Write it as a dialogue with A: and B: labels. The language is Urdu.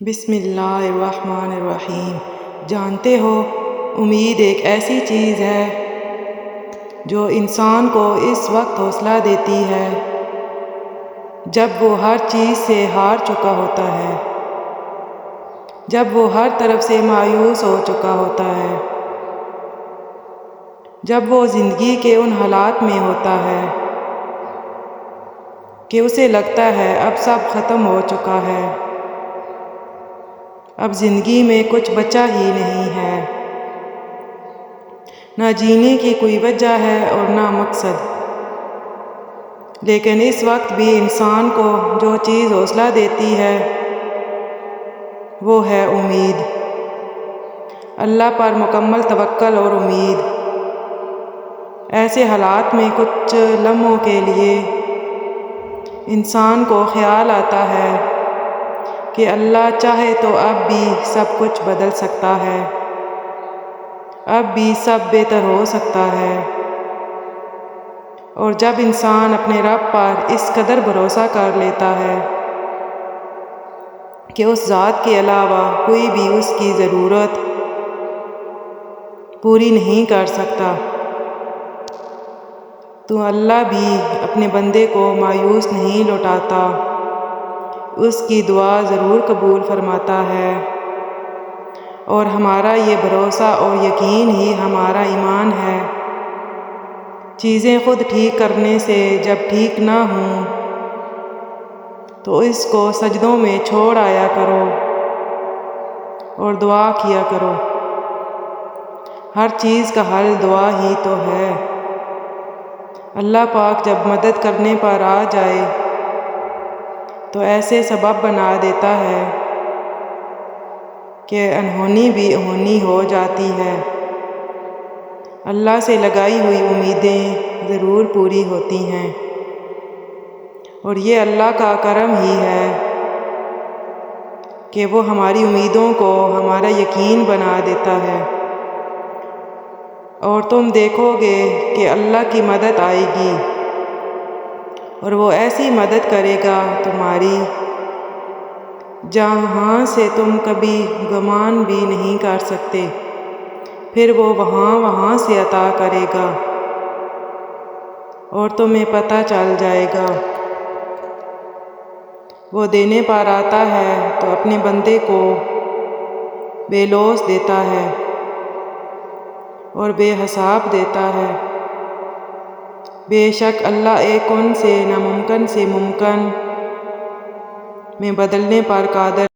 A: بسم اللہ الرحمن الرحیم۔ جانتے ہو، امید ایک ایسی چیز ہے جو انسان کو اس وقت حوصلہ دیتی ہے جب وہ ہر چیز سے ہار چکا ہوتا ہے، جب وہ ہر طرف سے مایوس ہو چکا ہوتا ہے، جب وہ زندگی کے ان حالات میں ہوتا ہے کہ اسے لگتا ہے اب سب ختم ہو چکا ہے، اب زندگی میں کچھ بچا ہی نہیں ہے، نہ جینے کی کوئی وجہ ہے اور نہ مقصد۔ لیکن اس وقت بھی انسان کو جو چیز حوصلہ دیتی ہے وہ ہے امید، اللہ پر مکمل توکل اور امید۔ ایسے حالات میں کچھ لمحوں کے لیے انسان کو خیال آتا ہے کہ اللہ چاہے تو اب بھی سب کچھ بدل سکتا ہے، اب بھی سب بہتر ہو سکتا ہے۔ اور جب انسان اپنے رب پر اس قدر بھروسہ کر لیتا ہے کہ اس ذات کے علاوہ کوئی بھی اس کی ضرورت پوری نہیں کر سکتا، تو اللہ بھی اپنے بندے کو مایوس نہیں لوٹاتا، اس کی دعا ضرور قبول فرماتا ہے۔ اور ہمارا یہ بھروسہ اور یقین ہی ہمارا ایمان ہے۔ چیزیں خود ٹھیک کرنے سے جب ٹھیک نہ ہوں تو اس کو سجدوں میں چھوڑ آیا کرو اور دعا کیا کرو۔ ہر چیز کا حل دعا ہی تو ہے۔ اللہ پاک جب مدد کرنے پر آ جائے تو ایسے سبب بنا دیتا ہے کہ انہونی بھی ہونی ہو جاتی ہے۔ اللہ سے لگائی ہوئی امیدیں ضرور پوری ہوتی ہیں، اور یہ اللہ کا کرم ہی ہے کہ وہ ہماری امیدوں کو ہمارا یقین بنا دیتا ہے۔ اور تم دیکھو گے کہ اللہ کی مدد آئے گی، اور وہ ایسی مدد کرے گا تمہاری جہاں سے تم کبھی گمان بھی نہیں کر سکتے، پھر وہ وہاں سے عطا کرے گا اور تمہیں پتہ چل جائے گا۔ وہ دینے پر آتا ہے تو اپنے بندے کو بے لوث دیتا ہے اور بے حساب دیتا ہے۔ بے شک اللہ ایک کن سے ناممکن سے ممکن میں بدلنے پر قادر